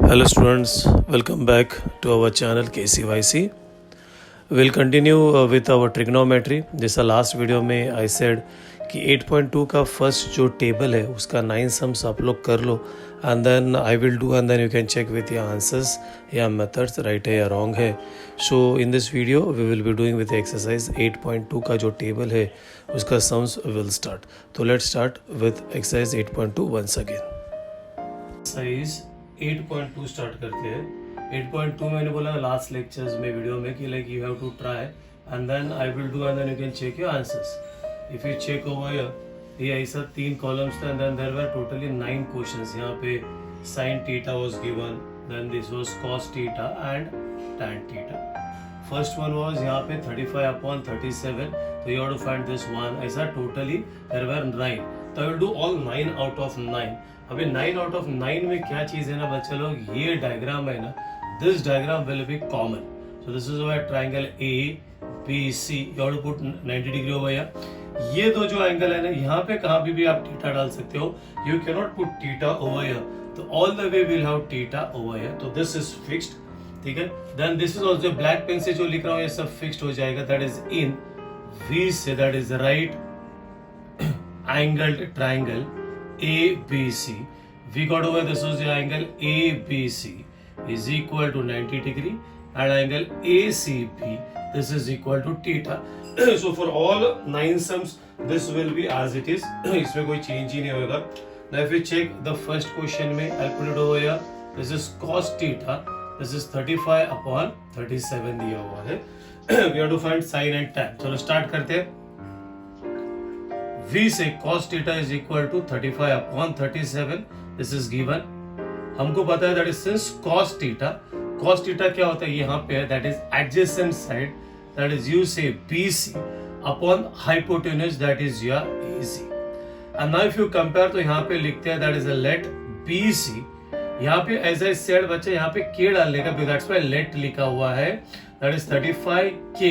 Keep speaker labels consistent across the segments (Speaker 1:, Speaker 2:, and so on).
Speaker 1: Hello students, welcome back to our channel KCYC. We'll continue with our trigonometry. जैसा last video में I said कि 8.2 का first जो table है उसका 9 सम्स आप लोग कर लो and then I will do and then you can check with your answers या methods right है या wrong है. So in this video we will be doing with exercise 8.2 का जो टेबल है उसका सम्स will start. तो let's start with exercise 8.2 once again. Exercise 8.2 start करते हैं. 8.2 मैंने बोला लास्ट लेक्चर्स में वीडियो में कि like you have to try and then I will do and then you can check your answers. If you check over here ये ऐसा 3 columns था and then there were totally 9 questions. यहाँ पे sin theta was given, then this was cos theta and tan theta. First one was यहाँ पे 35/37, तो you have to find this one. ऐसा totally there were 9, तो आई will do all 9 out of 9. अभी 9 out of 9 में क्या चीज है ना बच्चे लोग, ये डायग्राम है ना, this diagram will be common. So this is our triangle A B C. You have to put 90 degree over here. ये दो जो एंगल है ना, यहाँ पे कहाँ भी आप थीटा डाल सकते हो. You can not put theta over here, तो all the way will have theta over here. तो दिस इज फिक्स्ड, ठीक है. Then this is also black pen से जो लिख रहा हूँ ये सब फिक्स्ड हो जाएगा. That is in we say that is right angled triangle ABC. We got over this was the angle ABC is equal to 90 degree and angle ACB this is equal to theta. So for all 9 sums this will be as it is. इसमें कोई change ही नहीं होगा. Now if we check the first question में I'll put it over here. This is cos theta. This is 35/37 दिया हुआ है. We have to find sin and tan. चलो start करते हैं. V से cos theta is equal to 35/37. This is given. हमको पता है that is since cos theta क्या होता है यहाँ पे है, that is adjacent side, that is you say BC upon hypotenuse that is your AC. And now if you compare तो यहाँ पे लिखते हैं that is a let BC. यहाँ पे as I said बच्चे यहाँ पे K डालने का, that's why let लिखा हुआ है. That is 35K.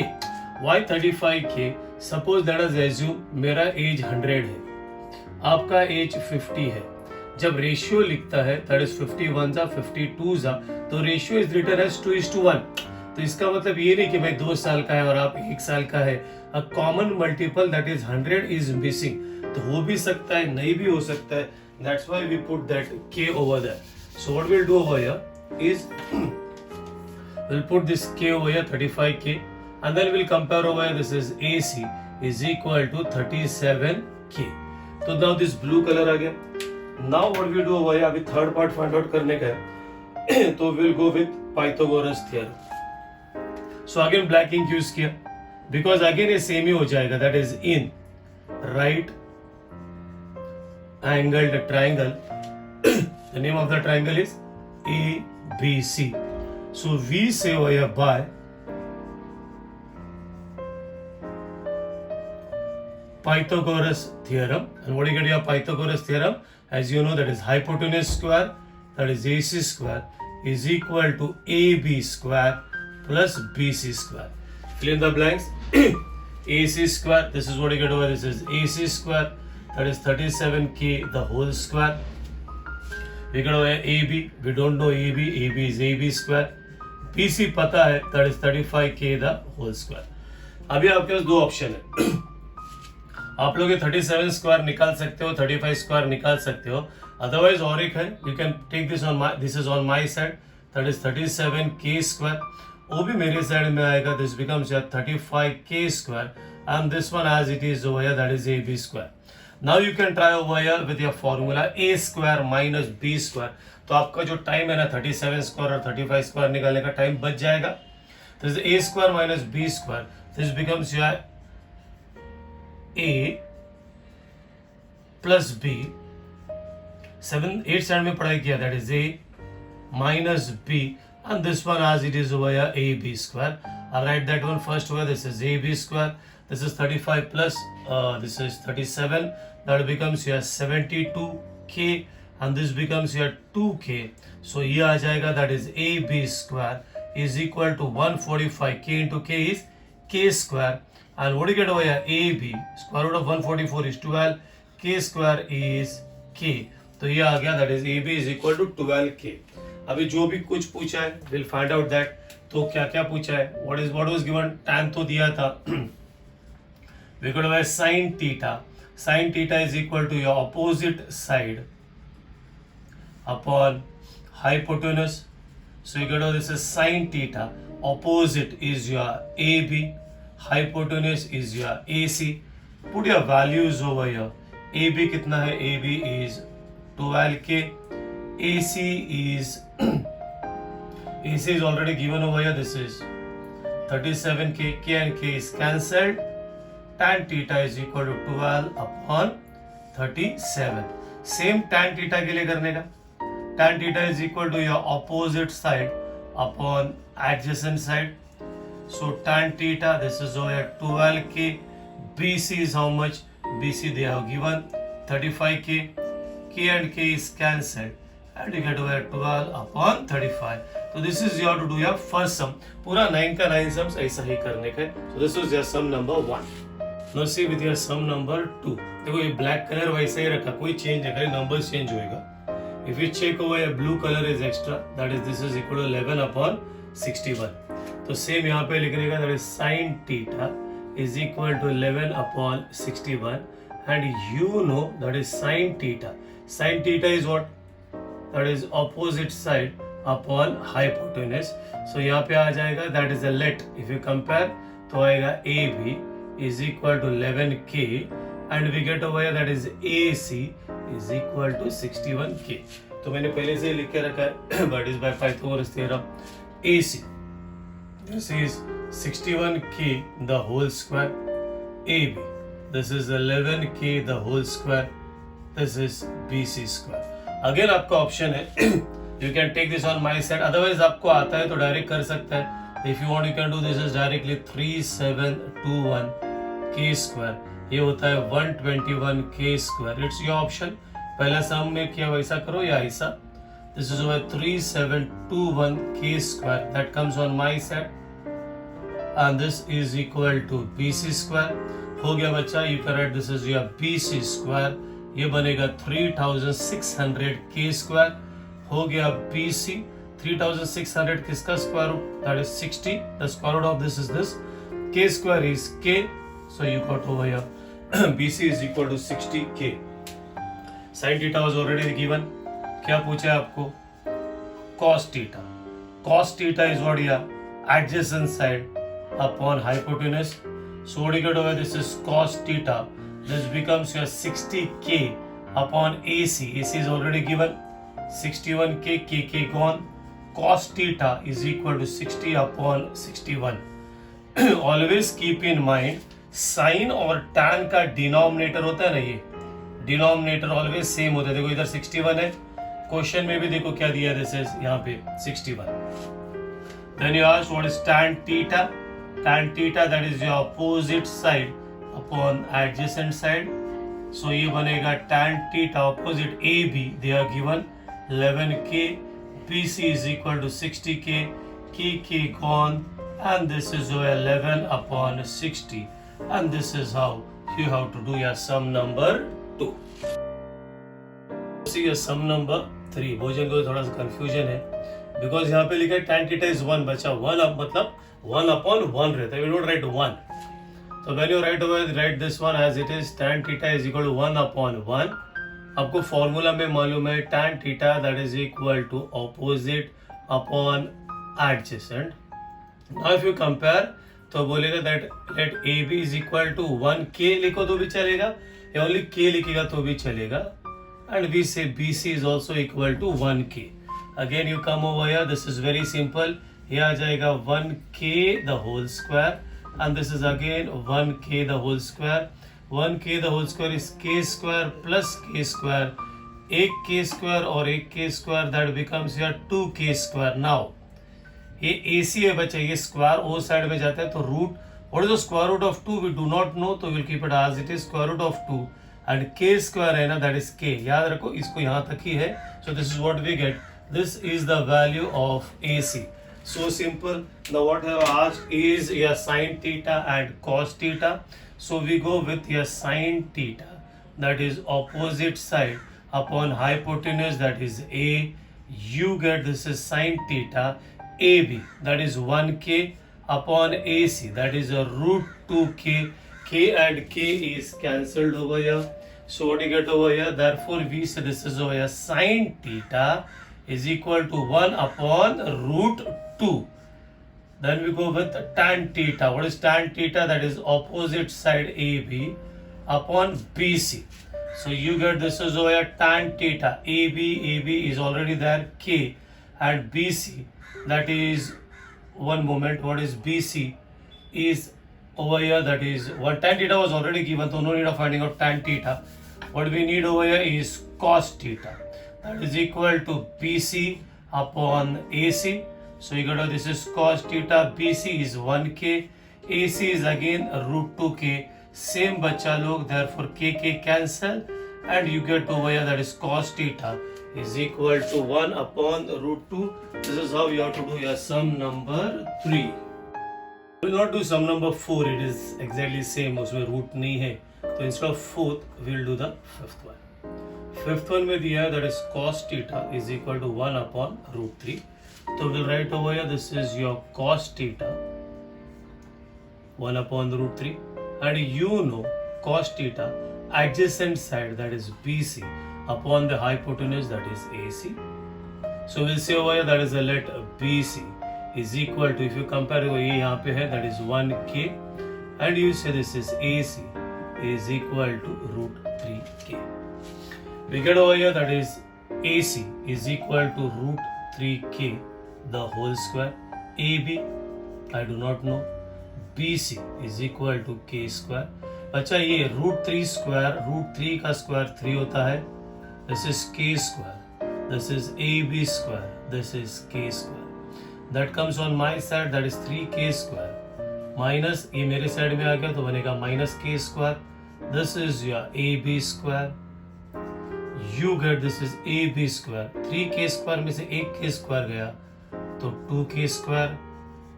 Speaker 1: Why 35K? Suppose that is assume मेरा एज 100 है, आपका एज 50 है. जब रेशियो लिखता है that is 51 जा 52 जा, तो रेशियो इज रिटन एज 2:1. तो इसका मतलब ये नहीं कि भाई 2 साल का है और आप 1 साल का है. A common multiple that is 100 is missing. तो हो भी सकता है, नहीं भी हो सकता है. That's why we put that K over there. So what will do over here is we'll put this K over here 35K and then we'll compare over here. This is AC is equal to 37K. तो now this blue color आ गया. Now what we do over here, अभी third part find out करने का है. तो we'll go with Pythagoras theorem. So again black ink use किया because again ये same ही हो जाएगा. That is in right angled triangle. The name of the triangle is ABC. So we say over here by Pythagoras theorem. And what do you get your Pythagoras theorem? As you know, that is hypotenuse square, that is AC square is equal to AB square plus BC square. Fill in the blanks. AC square, this is what you get over. This is AC square, that is 37K the whole square. We get over AB, we don't know AB, AB is AB square. BC पता है, that is 35K the whole square. अभी आपके पास दो option है. आप लोग ये 37 square निकाल सकते हो, 35 स्क्वायर निकाल सकते हो. अदरवाइज और एक है, you can take this on my, this is on my side, that is 37K square. वो भी मेरे साइड में आएगा. This becomes 35K square and this one as it is over here, that is AB square. Now you can try over here with your formula A square minus B square. तो आपका जो time है ना 37 square और 35 square निकालने का time बच जाएगा. This A square minus B square, this becomes your A plus B. 8 standard में पढ़ाई किया. That is A minus B and this one as it is over here AB square. I'll write that one first over. This is AB square. This is 35 plus this is 37. That becomes your 72K and this becomes your 2K. So ये आ जाएगा. That is AB square is equal to 145. K into K is K square. And what do you get over here? AB square root of 144 is 12. K square is K. तो ये आ गया. That is AB is equal to 12K. अभी जो भी कुछ पूछा है will find out that. तो क्या क्या पूछा है, व्हाट वाज गिवन, tan तो दिया था. we could have sin theta. Sin theta is equal to your opposite side upon hypotenuse. So you get this is sin theta. Opposite is your AB. Hypotenuse is your AC. Put your values over here. AB कितना है? AB is 12K. AC is AC is already given over here. This is 37K. K and K is cancelled. Tan theta is equal to 12 upon 37. Same tan theta के लिए करने का. Tan theta is equal to your opposite side upon adjacent side. So tan theta, this is over here 12K. BC is how much? BC they have given 35K. K and K is cancelled. And you get over 12 upon 35. So this is you have to do your first sum. पूरा 9 का 9 sums ऐसा ही करने का है. So this was your sum number 1. Now see with your sum number 2. देखो ये black color वैसे ही रखा, कोई change नहीं करें, numbers change होएगा. If you check over here, blue color is extra. That is this is equal to 11 upon 61. तो same यहाँ पे लिखने का, that is sin theta is equal to 11 upon 61. And you know that is sin theta. Sin theta is what? That is opposite side upon hypotenuse. So यहाँ पे आ जाएगा that is a let. If you compare तो आएगा AB is equal to 11K and we get over here that is AC is equal to 61K. तो मैंने पहले से लिख के रखा है but is by Pythagoras theorem. AC this is 61K the whole square. AB this is 11K the whole square. This is BC square. Again आपका option है, you can take this on my side, otherwise आपको आता है तो direct कर सकता है. If you want you can do this is directly 3721 k square, ये होता है 121 k square. It's your option. पहला सम में किया वैसा करो या ऐसा. This is over 3721 k square that comes on my side and this is equal to BC square. हो गया बच्चा. You can write this is your BC square. ये बनेगा 3600 k स्क्वायर. हो गया BC. 3600 किसका square root? That is 60. The square root of this is this. k square is k. So you got over here BC is equal to 60k. sin theta was already given. क्या पूछा है आपको? cos theta. cos theta is what? या adjacent side upon hypotenuse. So what you get over this is cos theta. This becomes your 60k upon AC. AC is already given. 61k, k gone. Cos theta is equal to 60 upon 61. Always keep in mind, sin और tan का denominator होता है ना, ये denominator always same होता है. देखो इधर 61 है, क्वेश्चन में भी देखो क्या दिया है, दिस इज यहाँ पे 61. Then you ask what is tan theta? Tan theta that is your opposite side upon adjacent side. So ये बनेगा tan theta opposite AB. They are given 11k. BC is equal to 60k. K gone, and this is 11 upon 60. And this is how you have to do your sum number 2. See your sum number 3. भोजन को थोड़ा सा confusion है because यहाँ पे लिखा है tan theta is 1. बचा 1 अब मतलब 1 upon 1 रहता है. We don't write 1. So when you write this one as it is, tan theta is equal to 1 upon 1. आपको फॉर्मूला में मालूम है tan theta that is equal to opposite upon adjacent. Now if you compare तो बोलेगा that let AB is equal to 1k लिखो तो भी चलेगा, या only k लिखेगा तो भी चलेगा. And we say BC is also equal to 1k. Again you come over here, this is very simple. ये आ जाएगा 1k the whole square. And this is again 1k the whole square. 1k the whole square is k square plus k square. एक k square और एक k square that becomes your 2k square. Now ये AC है बच्चे, ये square ओ side में जाता है तो root, what is the square root of 2 we do not know, तो will keep it as it is square root of 2 and k square है ना, दैट इज k. याद रखो इसको यहाँ तक ही है. So this is what we get. This is the value of AC. So simple. Now what I have asked is your sin theta and cos theta. So we go with your sin theta, that is opposite side upon hypotenuse, that is A. you get this is sine theta AB, that is 1k upon AC, that is a root 2k. K and k is cancelled over here. So what do you get over here? Therefore we say this is over here sine theta is equal to 1 upon root 2. Then we go with tan theta. What is tan theta? That is opposite side AB upon BC. So you get this is over here tan theta. AB is already there, K, and BC, that is, one moment, what is BC is over here, that is one. Tan theta was already given, so no need of finding out tan theta. What we need over here is cos theta, that is equal to BC upon AC. So you got this is cos theta, BC is 1k, AC is again root 2k. Same bacha log, therefore k cancel, and you get over here that is cos theta is equal to 1 upon root 2. This is how you have to do your sum number 3. We will not do sum number 4, it is exactly same, उसमें root नहीं है, तो instead of 4th we will do the 5th one. 5th one में दिया है that is cos theta is equal to 1 upon root 3. So we'll write over here this is your cos theta 1 upon root 3, and you know cos theta adjacent side, that is BC, upon the hypotenuse, that is AC. So we'll say over here that is a let BC is equal to, if you compare over here यहाँ पे है, that is 1k, and you say this is AC is equal to root 3k. We get over here that is AC is equal to root 3k the whole square. AB I do not know. BC is equal to k square. अच्छा ये root 3 square, root 3 का square 3 होता है, this is k square, this is AB square, this is k square. That comes on my side, that is 3k square, minus ये मेरे side में आ गया तो बनेगा minus k square. This is your AB square, you get this is AB square. 3k square में से 1k square गया तो 2k square.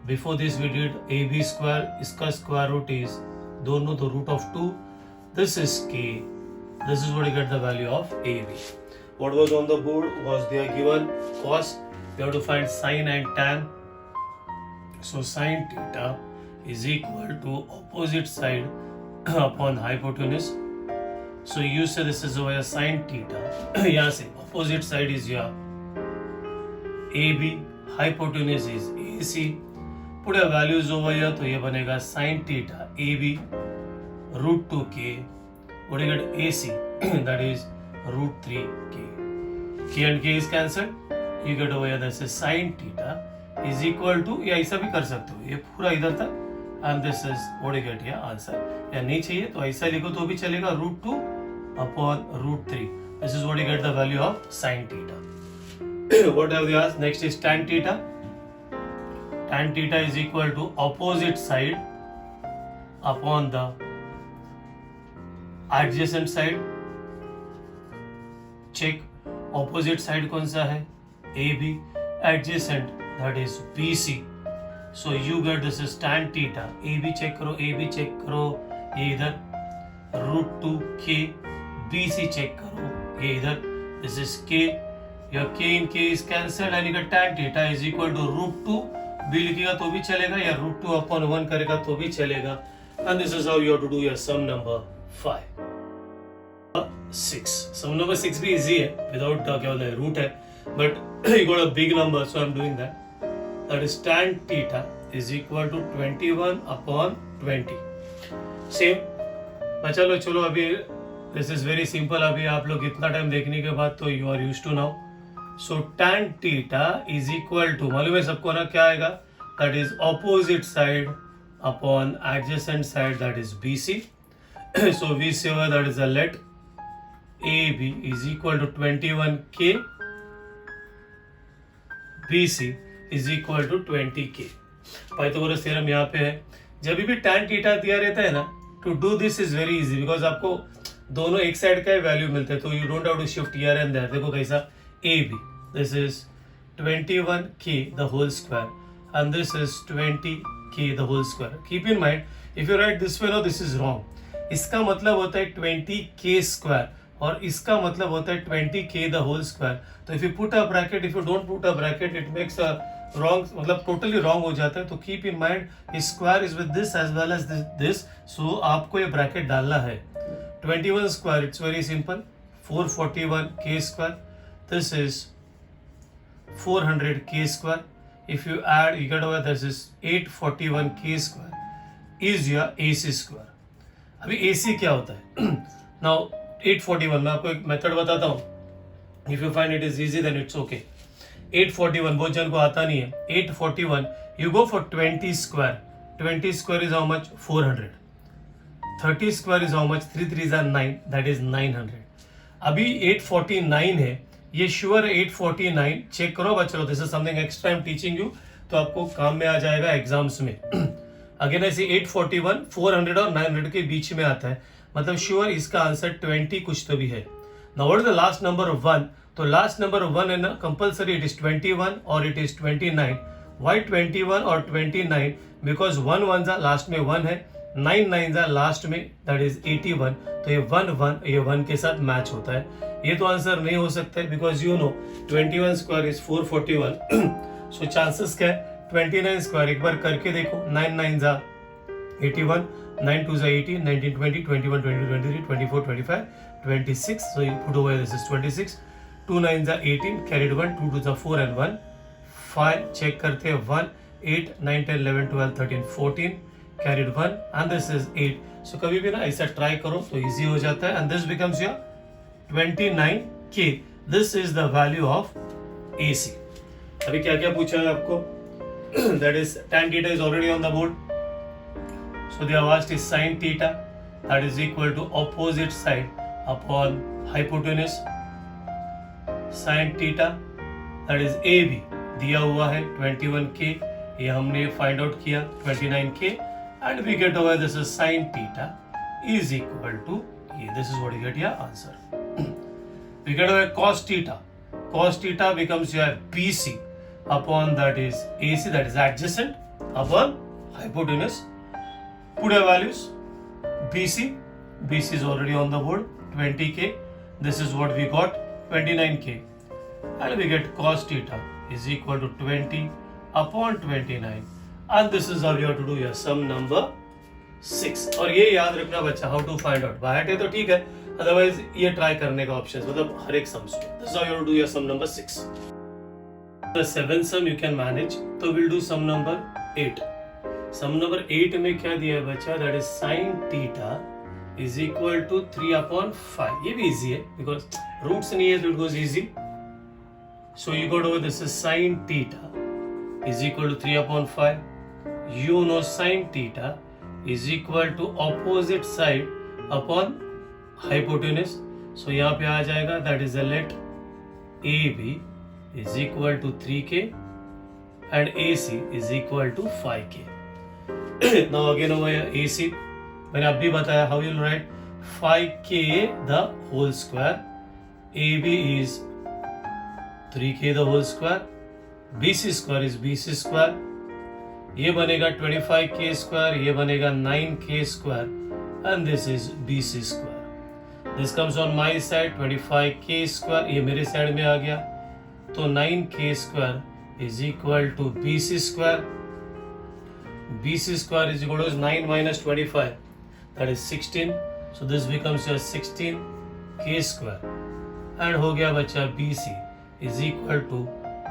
Speaker 1: Before this we did AB square, इसका स्क्वायर रूट इज दोनों तो root of 2. This is k. This is what you get the value of AB. What was on the board was they are given cos. You have to find sine and tan. So sine theta is equal to opposite side upon hypotenuse. So you say this is over here sine theta. यहाँ से opposite side is your AB, hypotenuse is AC. Put your values over here, तो ये बनेगा sin theta AB root 2k. What do you get AC? That is root 3k. K and k is cancelled. You get over here this is sin theta is equal to, या ऐसा भी कर सकते हो, ये पूरा इधर तक, and this is what you get here answer. या नहीं चाहिए तो ऐसा लिखो तो भी चलेगा, root 2 upon root 3. This is what you get the value of sin theta. What have they asked? Next is tan theta. Tan theta is equal to opposite side upon the adjacent side. Check opposite side कौन सा है? AB. Adjacent, that is BC. So you get this is tan theta. AB check करो, AB check करो, ये इधर root 2k. BC check करो, ये इधर this is k. Your k in k is cancelled and you get tan theta is equal to root 2. B लिखेगा तो भी चलेगा, या root 2 upon 1 करेगा तो भी चलेगा. And this is how you have to do your sum number 5. 6. Sum number 6 भी easy है, without क्या बोलते हैं root है, but you got a big number, so I'm doing that. That is tan theta is equal to 21 upon 20. Same. चलो अभी this is very simple. अभी आप लोग इतना टाइम देखने के बाद तो you are used to now. So tan theta is equal to, मालूम है सबको ना क्या आएगा, that is opposite side upon adjacent side, that is BC. So we say that is a let AB is equal to 21k, BC is equal to 20k. Pythagoras theorem यहाँ पे है. जब भी tan theta दिया रहता है ना, to do this is very easy because आपको दोनों एक साइड का वैल्यू मिलते हैं, तो you don't have to shift here and there. देखो कैसा, AB, this is 21k the whole square and this is 20k the whole square. Keep in mind, if you write this way, no, this is wrong. इसका मतलब होता है 20k square. और इसका मतलब होता है 20k द होल स्क्वायर. तो if you put a bracket, if you don't put a bracket it makes a wrong, मतलब टोटली रॉन्ग हो जाता है. तो keep in mind square is with this as well as this. So आपको ये bracket डालना है. 21 square, it's very simple, 441k square. This is 400k square. If you add, you get over this is 841k square is your AC square. अभी AC क्या होता है? Now 841, मैं आपको एक मेथड बताता हूँ. If you find it is easy then it's okay. 841 बहुत जन को आता नहीं है. 841 you go for 20 square. 20 square is how much? 400. 30 square is how much? 3 3s are 9, that is 900. अभी 849 है, ये श्योर 849. चेक करो बच्चों, this is something extra I am teaching you, तो आपको काम में आ जाएगा एग्जाम्स में. अगेन ऐसे 841 400 और 900 के बीच में आता है, मतलब श्योर इसका आंसर 20 कुछ तो भी है. Now what is the last number of 1? तो लास्ट नंबर ऑफ 1 है ना, कंपल्सरी इट इज 21 और इट इज 29. व्हाई 21 और 29? बिकॉज 1 1 लास्ट में 1 है, 9 9 लास्ट में, दैट इज 81. तो ये 1 1 ये 1 के साथ मैच होता है. ये तो आंसर नहीं हो सकता है because you know 21 square is 441. So chances क्या है? 29 स्क्वायर एक बार करके देखो. 9 9 81, 9 2 18, 19 20, 21 22 23 24 25 26. So you put over this is 26. 2 9 18, carried 1, 2 2 4 and 1 5. Check करते हैं 1 8 9 10 11 12 13 14, carried 1 and this is 8. So कभी भी ना ऐसा ट्राई करो तो इजी हो जाता है. and this becomes your 29k. This is the value of AC. अभी क्या क्या पूछा है आपको? That is tan theta is already on the board. So they have asked is sin theta, that is equal to opposite side upon hypotenuse. Sin theta that is AB दिया हुआ है 21k, ये हमने फाइंड आउट किया 29k, and we get over this is sin theta is equal to ये. This is what you get your answer. We get over cos theta. Cos theta becomes your BC upon that is AC, that is adjacent upon hypotenuse. Put your values. BC is already on the board, 20k. This is what we got, 29k. And we get cos theta is equal to 20 upon 29. And this is how you have to do your sum number 6. और ये याद रखना बच्चा, how to find out. By heart है तो ठीक है, otherwise ये ट्राई करने का ऑप्शन, मतलब हर एक सम्स में. This is how you do your sum number 6. The 7th sum you can manage, तो will do sum number 8. Sum number 8 में क्या दिया है बच्चा? That is sin theta is equal to 3/5. ये भी इजी है बिकॉज रूट्स नहीं है तो it goes easy. So you got over this is sin theta is equal to 3/5. You know sin theta is equal to opposite side upon hypotenuse. So यहाँ पे आ जाएगा that is the let AB is equal to 3k and AC is equal to 5k. Now again over here AC मैंने अभी बताया how you'll write 5k the whole square. AB is 3k the whole square. BC square is BC square. ये बनेगा 25k square, ये बनेगा 9k square and this is BC square. This comes on my side 25k square, ये मेरे side में आ गया, तो 9k square is equal to BC square. BC square is equal to 9 minus 25, that is 16. So this becomes your 16k square and हो गया बच्चा BC is equal to,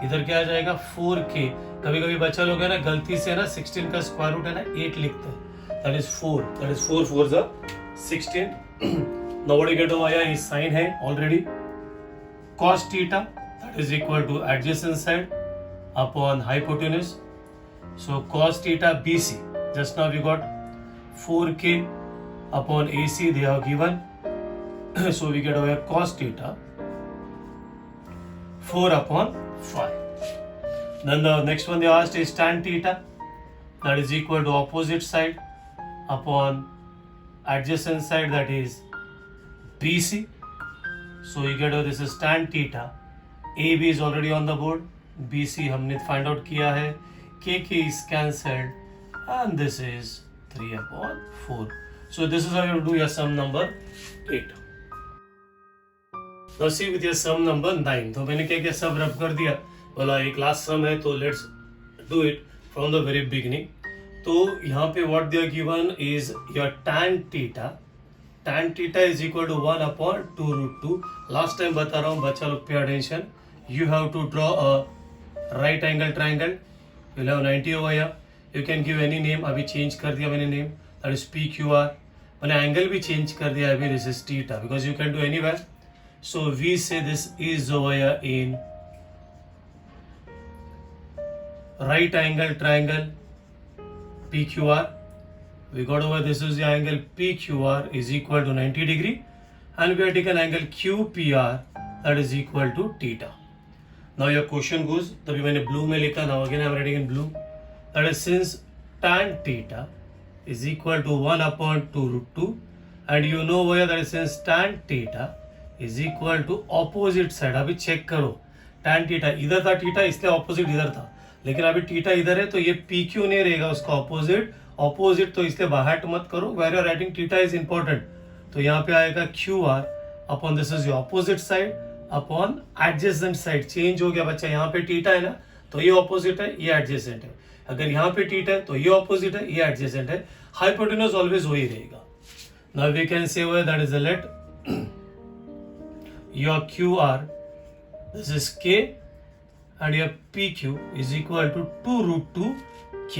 Speaker 1: इधर क्या आ जाएगा 4k. कभी कभी बच्चा लोग है ना गलती से ना 16 का स्क्वायर रूट है ना 8 लिखते हैं, that is 4, that is 4 4 16. Now what you get over here is sine है already. cos theta that is equal to adjacent side upon hypotenuse. So cos theta BC just now we got 4k upon AC they have given. So we get over here cos theta 4/5. Then the next one they asked is tan theta, that is equal to opposite side upon adjacent side, that is BC. So you get this is tan theta. AB is already on the board. BC हमने find out किया है. KK is cancelled and this is 3/4. So this is how you do your sum number 8. Now see with your sum number 9. तो मैंने क्या किया, सब रब कर दिया, बोला एक लास्ट सम है तो let's do it from the very beginning. तो यहाँ पे what they are given is your tan theta. tan theta is equal to 1/2√2. Last time बता रहा हूँ, बच्चा लोग pay attention. You have to draw a right angle triangle. You'll have 90 over here. You can give any name. अभी change कर दिया मैंने name. That is PQR. मैंने angle भी change कर दिया अभी. This is theta because you can do anywhere. So we say this is over here in right angle triangle PQR. We got over this is the angle PQR is equal to 90 degree, and we have taken angle QPR that is equal to theta. Now your question goes, तभी मैंने blue में लिखा. Now again I am writing in blue. That is since tan theta is equal to 1/2√2, and you know where that is since tan theta is equal to opposite side. अभी check करो, tan theta इधर था theta इसलिए opposite इधर था, लेकिन अभी theta इधर है तो ये PQ नहीं रहेगा उसका opposite तो इसलिए बाहर मत करो. Where you are writing theta is important. तो यहाँ पे आएगा QR upon this is your opposite side upon adjacent side. Change हो गया बच्चा, यहाँ पे थीटा है ना तो ये ऑपोजिट है, ये एडजेसेंट है. अगर यहाँ पे थीटा है तो ये ऑपोजिट है, ये एडजेसेंट है. हाइपोटेन्यूज ऑलवेज वही रहेगा. Now we can say that is let your QR this is K and your PQ is equal to 2√2K.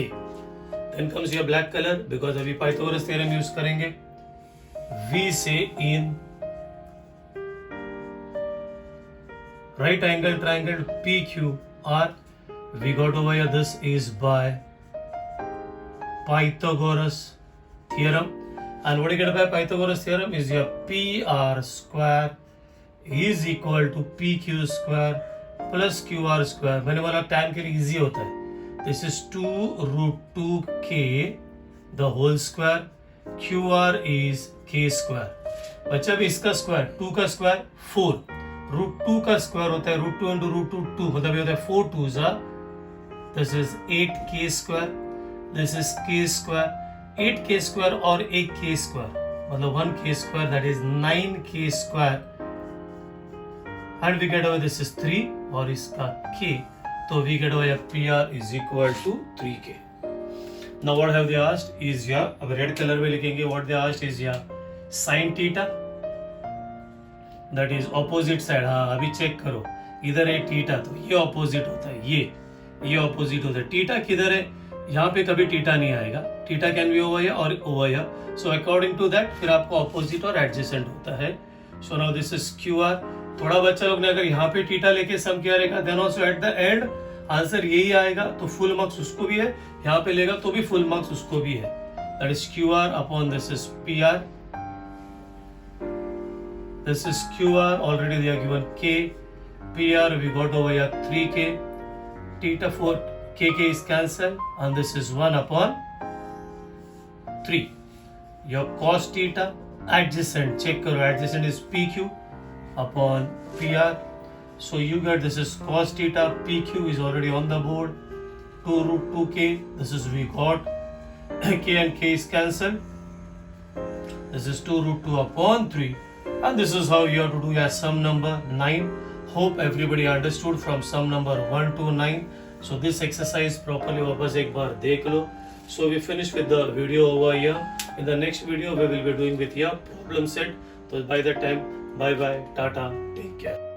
Speaker 1: Then comes your black colour because अभी पाइथागोरस थ्योरम यूज करेंगे. We say in right angle triangle PQR, we got over here this is by Pythagoras theorem. And what you get by Pythagoras theorem is your PR square is equal to PQ square plus QR square. मैंने बोला tan के लिए easy होता है. This is 2√2K the whole square. QR is K square. बच्चा भी इसका square 2 का स्क्वायर 4. √2 का स्क्वायर होता है √2 into √2 2, मतलब ये होता है 4 2s are. This is 8K square. This is K square. 8K square और 1K square मतलब 1K square that is 9K square. And we get over this is 3 और इसका K, तो we get over PR is equal to 3K. Now what have they asked is your, अब red colour में लिखेंगे, what they asked is your sin theta. That is opposite side. हाँ अभी check करो, इधर है थीटा तो ये ऑपोजिट होता है, ये ऑपोजिट होता है. थीटा किधर है, यहाँ पे कभी थीटा नहीं आएगा. Theta can be over here और over here. So according to that फिर आपको ऑपोजिट और एडजेसेंट होता है. So now this is QR. थोड़ा बच्चा लोग ने अगर यहाँ पे थीटा लेके सम किया रहेगा then also at the end answer यही आएगा, तो फुल मार्क्स उसको भी है. यहाँ पे लेगा तो भी फुल मार्क्स उसको भी है. That is QR upon this is PR. This is QR, already they are given K. PR we got over here 3K. Theta 4 KK is cancelled and this is 1/3. Your cos theta adjacent, check karo, adjacent is PQ upon PR. So you get this is cos theta, PQ is already on the board. 2√2K, this is we got. K and K is cancelled. This is 2√2 upon 3. And this is how you have to do your sum number 9. Hope everybody understood from sum number 1 to 9. So this exercise properly वापस एक बार देख लो. So we finish with the video over here. In the next video we will be doing with your problem set. So by that time, bye bye, tata, take care.